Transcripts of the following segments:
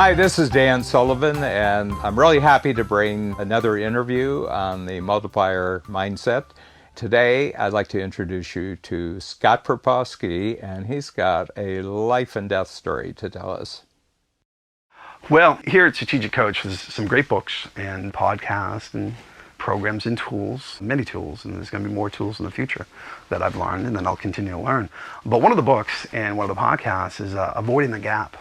Hi, this is Dan Sullivan, and I'm really happy to bring another interview on the multiplier mindset. Today, I'd like to introduce you to Scott Proposki, and he's got a life and death story to tell us. Well, here at Strategic Coach, there's some great books and podcasts and programs and tools, many tools, and there's going to be more tools in the future that I've learned and then I'll continue to learn. But one of the books and one of the podcasts is Avoiding the Gap.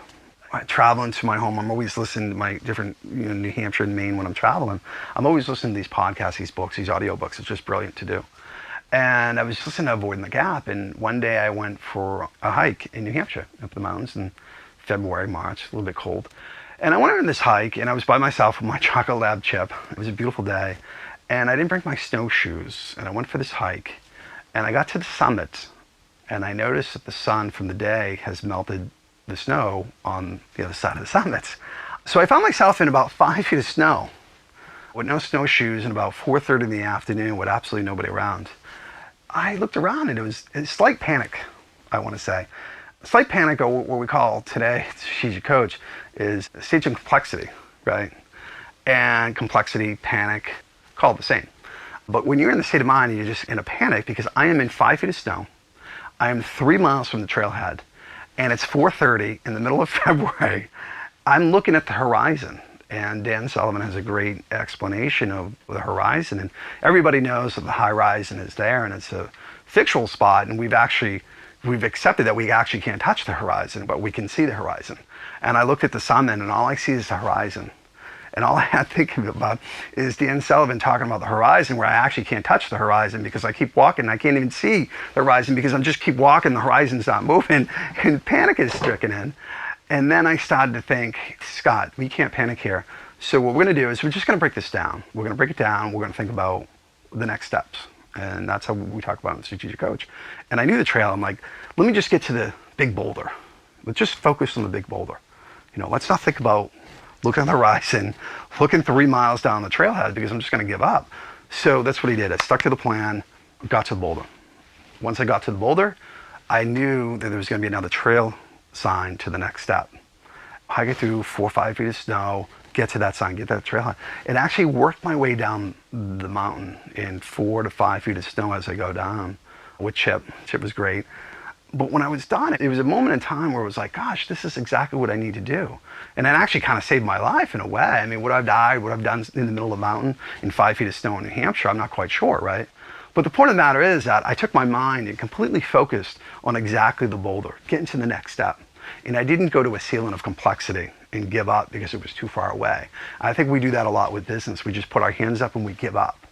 Traveling to my home, I'm always listening to my different, New Hampshire and Maine when I'm traveling. I'm always listening to these podcasts, these books, these audio books. It's just brilliant to do. And I was listening to Avoiding the Gap, and one day I went for a hike in New Hampshire, up the mountains in February, March, a little bit cold. And I went on this hike, and I was by myself with my chocolate lab chip. It was a beautiful day, and I didn't bring my snowshoes, and I went for this hike, and I got to the summit, and I noticed that the sun from the day has melted the snow on the other side of the summit. So I found myself in about 5 feet of snow with no snowshoes and about 4:30 in the afternoon with absolutely nobody around. I looked around and it was a slight panic, I want to say. A slight panic, or what we call today, Strategic Coach, is a stage of complexity, right? And complexity, panic, call it the same. But when you're in the state of mind and you're just in a panic, because I am in 5 feet of snow, I am 3 miles from the trailhead, and it's 4:30 in the middle of February, I'm looking at the horizon. And Dan Sullivan has a great explanation of the horizon. And everybody knows that the horizon is there, and it's a fictional spot. And we've accepted that we actually can't touch the horizon, but we can see the horizon. And I looked at the summit, and all I see is the horizon. And all I had to think about is Dan Sullivan talking about the horizon, where I actually can't touch the horizon because I keep walking and I can't even see the horizon because I'm just keep walking, the horizon's not moving, and panic is stricken in. And then I started to think, Scott, we can't panic here. So what we're going to do is we're just going to break this down. We're going to break it down. We're going to think about the next steps. And that's how we talk about it in Strategic Coach. And I knew the trail. I'm like, let me just get to the big boulder. Let's just focus on the big boulder. Let's not think about looking at the horizon, looking 3 miles down the trailhead because I'm just going to give up. So that's what he did. I stuck to the plan, got to the boulder. Once I got to the boulder, I knew that there was going to be another trail sign to the next step. Hike it through 4 or 5 feet of snow, get to that sign, get that trailhead. It actually worked my way down the mountain in 4 to 5 feet of snow as I go down with Chip. Chip was great. But when I was done, it was a moment in time where it was like, gosh, this is exactly what I need to do. And it actually kind of saved my life in a way. I mean, would I have died? Would I have done in the middle of the mountain in 5 feet of snow in New Hampshire? I'm not quite sure, right? But the point of the matter is that I took my mind and completely focused on exactly the boulder, getting to the next step. And I didn't go to a ceiling of complexity and give up because it was too far away. I think we do that a lot with business. We just put our hands up and we give up.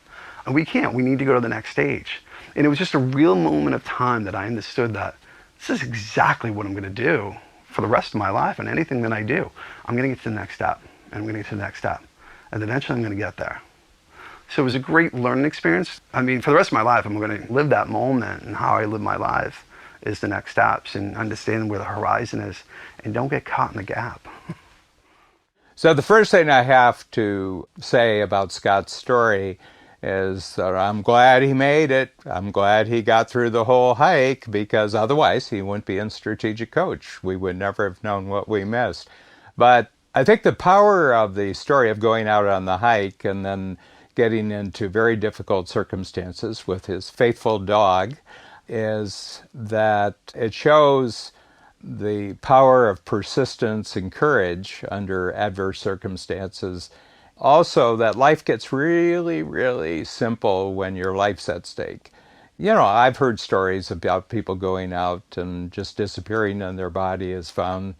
And we can't. We need to go to the next stage. And it was just a real moment of time that I understood that this is exactly what I'm going to do for the rest of my life, and anything that I do, I'm going to get to the next step, and I'm going to get to the next step, and eventually I'm going to get there. So it was a great learning experience. I mean, for the rest of my life, I'm going to live that moment, and how I live my life is the next steps, and understanding where the horizon is, and don't get caught in the gap. So the first thing I have to say about Scott's story is that I'm glad he made it. I'm glad he got through the whole hike, because otherwise he wouldn't be in Strategic Coach. We would never have known what we missed. But I think the power of the story of going out on the hike and then getting into very difficult circumstances with his faithful dog is that it shows the power of persistence and courage under adverse circumstances. Also, that life gets really, really simple when your life's at stake. I've heard stories about people going out and just disappearing and their body is found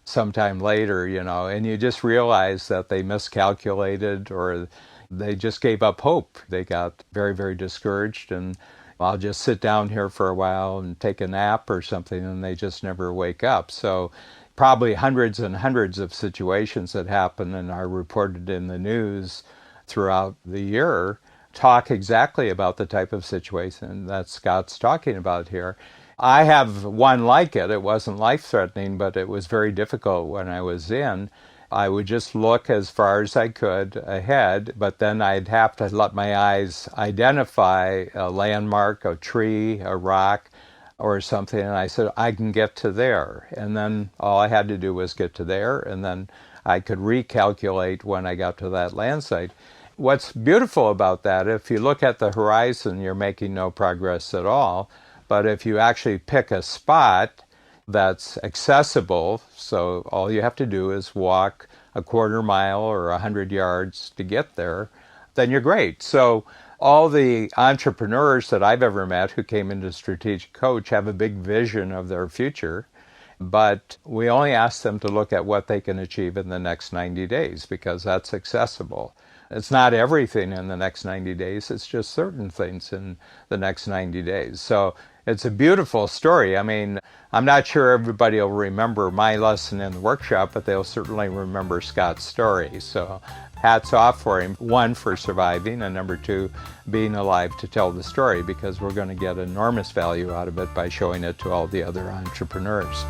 sometime later, and you just realize that they miscalculated or they just gave up hope. They got very, very discouraged and I'll just sit down here for a while and take a nap or something, and they just never wake up. So probably hundreds and hundreds of situations that happen and are reported in the news throughout the year talk exactly about the type of situation that Scott's talking about here. I have one like it. It wasn't life-threatening, but it was very difficult when I was in. I would just look as far as I could ahead, but then I'd have to let my eyes identify a landmark, a tree, a rock, or something, and I said, I can get to there. And then all I had to do was get to there, and then I could recalculate when I got to that land site. What's beautiful about that, if you look at the horizon, you're making no progress at all. But if you actually pick a spot that's accessible, so all you have to do is walk a quarter mile or 100 yards to get there, then you're great. So all the entrepreneurs that I've ever met who came into Strategic Coach have a big vision of their future, but we only ask them to look at what they can achieve in the next 90 days because that's accessible. It's not everything in the next 90 days, it's just certain things in the next 90 days. So it's a beautiful story. I mean, I'm not sure everybody will remember my lesson in the workshop, but they'll certainly remember Scott's story. So hats off for him, one, for surviving, and number two, being alive to tell the story, because we're going to get enormous value out of it by showing it to all the other entrepreneurs.